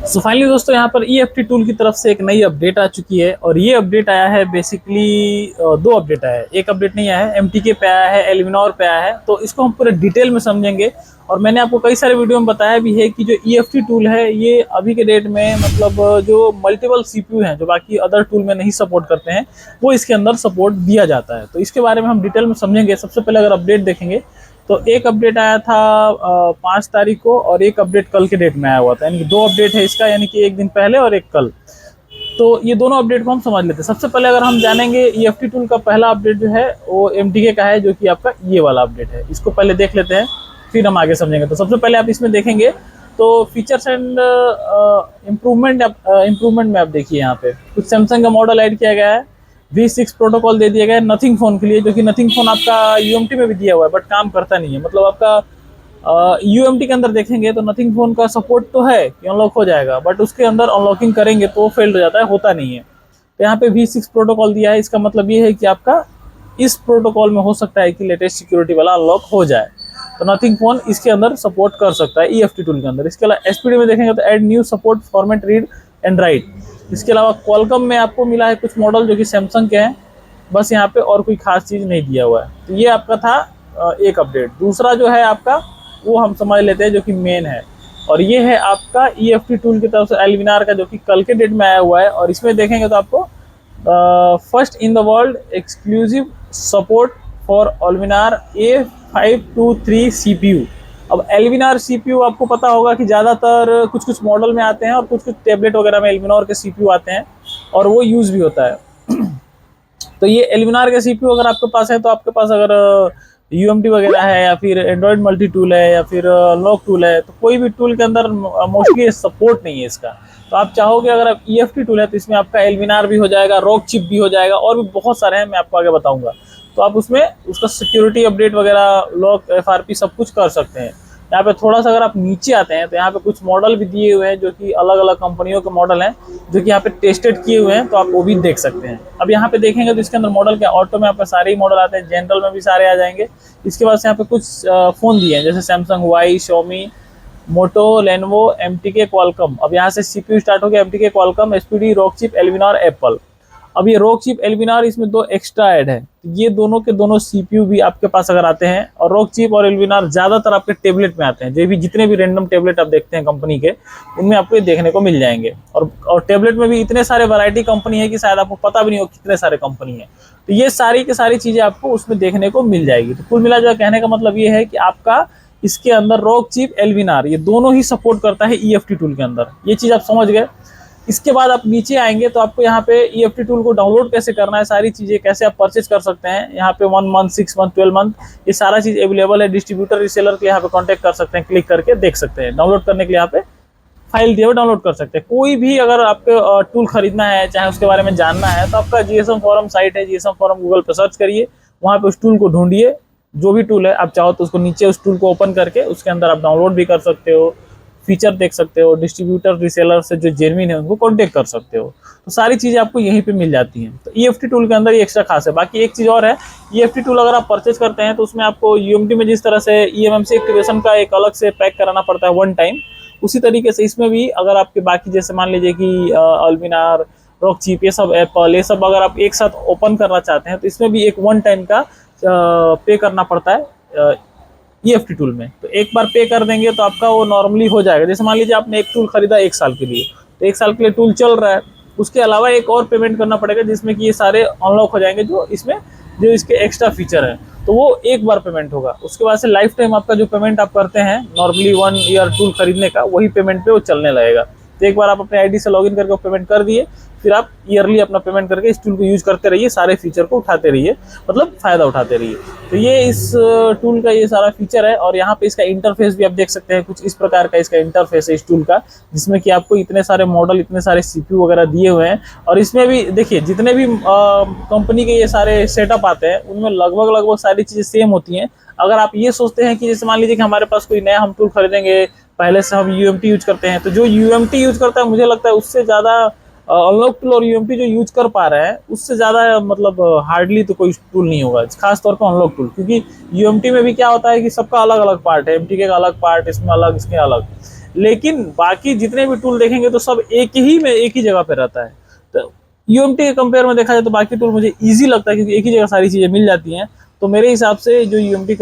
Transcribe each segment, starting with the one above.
So finally दोस्तों यहाँ पर EFT टूल की तरफ से एक नई अपडेट आ चुकी है और ये अपडेट आया है बेसिकली दो अपडेट आया है, एक अपडेट नहीं आया है, MTK पे आया है, एल्विनोर पे आया है। तो इसको हम पूरे डिटेल में समझेंगे और मैंने आपको कई सारे वीडियो में बताया भी है कि जो EFT टूल है ये अभी के डेट में मतलब जो मल्टीपल CPU हैं जो बाकी अदर टूल में नहीं सपोर्ट करते हैं वो इसके अंदर सपोर्ट दिया जाता है। तो इसके बारे में हम डिटेल में समझेंगे। सबसे पहले अगर अपडेट देखेंगे तो एक अपडेट आया था 5 तारीख को और एक अपडेट कल के डेट में आया हुआ था, यानी कि दो अपडेट है इसका, यानी कि एक दिन पहले और एक कल। तो ये दोनों अपडेट को हम समझ लेते हैं। सबसे पहले अगर हम जानेंगे EFT टूल का पहला अपडेट जो है वो MTK का है, जो कि आपका ये वाला अपडेट है। इसको पहले देख लेते हैं फिर हम आगे समझेंगे। तो सबसे पहले आप इसमें देखेंगे तो फीचर्स एंड इम्प्रूवमेंट में आप देखिए यहाँ पे कुछ सैमसंग का मॉडल ऐड किया गया है, V6 प्रोटोकॉल दे दिया गया है नथिंग फोन के लिए, जो कि नथिंग फोन आपका UMT में भी दिया हुआ है बट काम करता नहीं है। मतलब आपका UMT के अंदर देखेंगे तो नथिंग फोन का सपोर्ट तो है कि अनलॉक हो जाएगा, बट उसके अंदर अनलॉकिंग करेंगे तो फेल्ड हो जाता है, होता नहीं है। तो यहाँ पे V6 प्रोटोकॉल दिया है, इसका मतलब ये है कि आपका इस प्रोटोकॉल में हो सकता है कि लेटेस्ट सिक्योरिटी वाला अनलॉक हो जाए। तो नथिंग फोन इसके अंदर सपोर्ट कर सकता है EFT टूल के अंदर। इसके अलावा SPD में देखेंगे तो add new support format read and right. इसके अलावा क्वालकॉम में आपको मिला है कुछ मॉडल जो कि सैमसंग के हैं, बस यहाँ पे और कोई खास चीज़ नहीं दिया हुआ है। तो ये आपका था एक अपडेट। दूसरा जो है आपका वो हम समझ लेते हैं जो कि मेन है, और ये है आपका EFT टूल की तरफ से एल्विनार का, जो कि कल के डेट में आया हुआ है। और इसमें देखेंगे तो आपको first in the world exclusive support for Allwinner A523 CPU। अब एल्विनार CPU आपको पता होगा कि ज़्यादातर कुछ कुछ मॉडल में आते हैं और कुछ कुछ टैबलेट वगैरह में एल्विनोर के CPU आते हैं और वो यूज़ भी होता है। तो ये एल्विनार के CPU अगर आपके पास है तो आपके पास अगर UMT वगैरह है या फिर एंड्रॉयड मल्टी टूल है या फिर लॉक टूल है, तो कोई भी टूल के अंदर मोस्टली सपोर्ट नहीं है इसका। तो आप चाहोगे अगर आप EFT टूल है तो इसमें आपका एल्विनार भी हो जाएगा, रॉक चिप भी हो जाएगा और भी बहुत सारे हैं, मैं आपको आगे बताऊंगा। तो आप उसमें उसका सिक्योरिटी अपडेट वगैरह, लॉक, FRP सब कुछ कर सकते हैं। यहाँ पे थोड़ा सा अगर आप नीचे आते हैं तो यहाँ पे कुछ मॉडल भी दिए हुए हैं जो कि अलग अलग कंपनियों के मॉडल हैं जो कि यहाँ पे टेस्टेड किए हुए हैं, तो आप वो भी देख सकते हैं। अब यहाँ पे देखेंगे तो इसके अंदर मॉडल क्या, ऑटो में आपका सारे ही मॉडल आते हैं, जनरल में भी सारे आ जाएंगे। इसके बाद से यहाँ पे कुछ फ़ोन दिए हैं जैसे Samsung Y, Xiaomi, Moto, Lenovo, MTK, Qualcomm. अब यहाँ से CPU स्टार्ट हो गया, MTK, Qualcomm, SPD, Rockchip, Allwinner, Apple. अब ये रॉक चिप, एल्विनोर, इसमें दो एक्स्ट्रा ऐड है। ये दोनों के दोनों CPU भी आपके पास अगर आते हैं, और रॉक चिप और एल्विनोर ज़्यादातर आपके टेबलेट में आते हैं। जो भी जितने भी रैंडम टेबलेट आप देखते हैं कंपनी के, उनमें आपको ये देखने को मिल जाएंगे। और टेबलेट में भी इतने सारे वैरायटी कंपनी है कि शायद आपको पता भी नहीं हो कितने सारे कंपनी है। तो ये सारी की सारी चीज़ें आपको उसमें देखने को मिल जाएगी। तो कुल मिला जो कहने का मतलब ये है कि आपका इसके अंदर रॉक चिप, एल्विनोर ये दोनों ही सपोर्ट करता है EFT टूल के अंदर। ये चीज़ आप समझ गए। इसके बाद आप नीचे आएंगे तो आपको यहाँ पे EFT टूल को डाउनलोड कैसे करना है, सारी चीज़ें कैसे आप परचेज कर सकते हैं, यहाँ पे 1 मंथ, 6 मंथ, 12 मंथ, ये सारा चीज़ अवेलेबल है। डिस्ट्रीब्यूटर, रीसेलर के यहाँ पे कांटेक्ट कर सकते हैं, क्लिक करके देख सकते हैं। डाउनलोड करने के लिए यहाँ पे फाइल दिए हुए डाउनलोड कर सकते हैं। कोई भी अगर आपको टूल खरीदना है, चाहे उसके बारे में जानना है, तो आपका GSM फोरम साइट है, GSM फोरम गूगल पर सर्च करिए, वहाँ पे उस टूल को ढूंढिए। जो भी टूल है आप चाहो तो उसको नीचे उस टूल को ओपन करके उसके अंदर आप डाउनलोड भी कर सकते हो, फीचर देख सकते हो, डिस्ट्रीब्यूटर, रीसेलर से जो जेन्युइन है उनको कांटेक्ट कर सकते हो। तो सारी चीज़ें आपको यहीं पे मिल जाती हैं। तो EFT टूल के अंदर ये एक्स्ट्रा खास है। बाकी एक चीज़ और है, EFT टूल अगर आप परचेज करते हैं तो उसमें आपको UMT में जिस तरह से eMMC एक्टिवेशन का एक अलग से पैक कराना पड़ता है 1 टाइम, उसी तरीके से इसमें भी अगर आपके बाकी जैसे मान लीजिए कि एल्विनोर, रॉक चिप, ये सब एप्पल, ये सब अगर आप एक साथ ओपन करना चाहते हैं तो इसमें भी एक 1 टाइम का पे करना पड़ता है EFT टूल में। तो एक बार पे कर देंगे तो आपका वो नॉर्मली हो जाएगा। जैसे मान लीजिए आपने एक टूल खरीदा 1 साल के लिए, तो 1 साल के लिए टूल चल रहा है, उसके अलावा एक और पेमेंट करना पड़ेगा जिसमें कि ये सारे अनलॉक हो जाएंगे जो इसके एक्स्ट्रा फीचर है। तो वो एक बार पेमेंट होगा, उसके बाद से लाइफ टाइम आपका जो पेमेंट आप करते हैं नॉर्मली 1 ईयर टूल खरीदने का, वही पेमेंट पे वो चलने लगेगा। तो एक बार आप अपने ID से लॉगिन करके पेमेंट कर दिए, फिर आप ईयरली अपना पेमेंट करके इस टूल को यूज करते रहिए, सारे फीचर को उठाते रहिए, मतलब फ़ायदा उठाते रहिए। तो ये इस टूल का ये सारा फीचर है। और यहाँ पे इसका इंटरफेस भी आप देख सकते हैं, कुछ इस प्रकार का इसका इंटरफेस है इस टूल का, जिसमें कि आपको इतने सारे मॉडल, इतने सारे CPU वगैरह दिए हुए हैं। और इसमें भी देखिए जितने भी कंपनी के ये सारे सेटअप आते हैं उनमें लगभग सारी चीज़ें सेम होती हैं। अगर आप ये सोचते हैं कि जैसे मान लीजिए कि हमारे पास कोई नया हम टूल खरीदेंगे, पहले से हम UMT यूज करते हैं, तो जो UMT यूज करता है मुझे लगता है उससे ज़्यादा अनलॉक टूल और UMT जो यूज कर पा रहे हैं उससे ज़्यादा मतलब हार्डली तो कोई टूल नहीं होगा, खास तौर पर अनलॉक टूल। क्योंकि UMT में भी क्या होता है कि सबका अलग अलग पार्ट है, MTK का अलग पार्ट, इसमें अलग, इसके अलग। लेकिन बाकी जितने भी टूल देखेंगे तो सब एक ही जगह पे रहता है। तो यूएमटी के कंपेयर में देखा जाए तो बाकी टूल मुझे ईजी लगता है, क्योंकि एक ही जगह सारी चीज़ें मिल जाती हैं। तो मेरे हिसाब से जो यूएमटी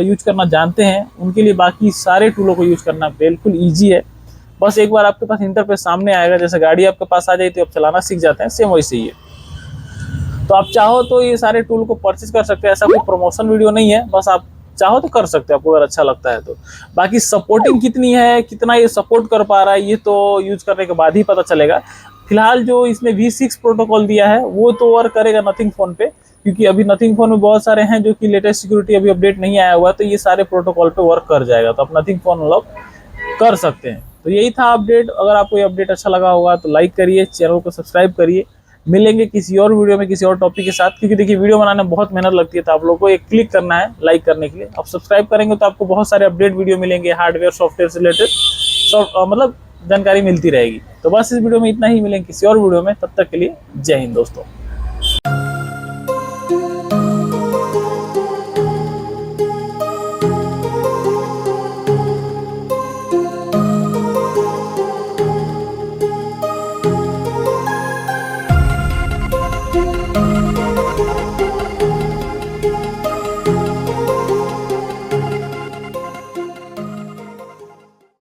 यूज करना जानते हैं उनके लिए बाकी सारे टूलों को यूज करना बिल्कुल ईजी है। बस एक बार आपके पास इंटरफेस सामने आएगा, जैसे गाड़ी आपके पास आ जाए तो आप चलाना सीख जाते हैं, सेम वैसे ही है। तो आप चाहो तो ये सारे टूल को परचेज कर सकते हैं, ऐसा कोई प्रमोशन वीडियो नहीं है, बस आप चाहो तो कर सकते हैं आपको अगर अच्छा लगता है तो। बाकी सपोर्टिंग कितनी है, कितना ये सपोर्ट कर पा रहा है, ये तो यूज करने के बाद ही पता चलेगा। फिलहाल जो इसने V6 प्रोटोकॉल दिया है वो तो वर्क करेगा नथिंग फोन पे, क्योंकि अभी नथिंग फोन में बहुत सारे हैं जो कि लेटेस्ट सिक्योरिटी अभी अपडेट नहीं आया हुआ, तो ये सारे प्रोटोकॉल पे वर्क कर जाएगा, तो आप नथिंग फोन अनलॉक कर सकते हैं। तो यही था अपडेट। अगर आपको ये अपडेट अच्छा लगा होगा तो लाइक करिए, चैनल को सब्सक्राइब करिए। मिलेंगे किसी और वीडियो में किसी और टॉपिक के साथ, क्योंकि देखिए वीडियो बनाने में बहुत मेहनत लगती है, तो आप लोगों को एक क्लिक करना है लाइक करने के लिए। आप सब्सक्राइब करेंगे तो आपको बहुत सारे अपडेट वीडियो मिलेंगे, हार्डवेयर सॉफ्टवेयर से रिलेटेड मतलब जानकारी मिलती रहेगी। तो बस इस वीडियो में इतना ही, मिलेंगे किसी और वीडियो में, तब तक के लिए जय हिंद दोस्तों।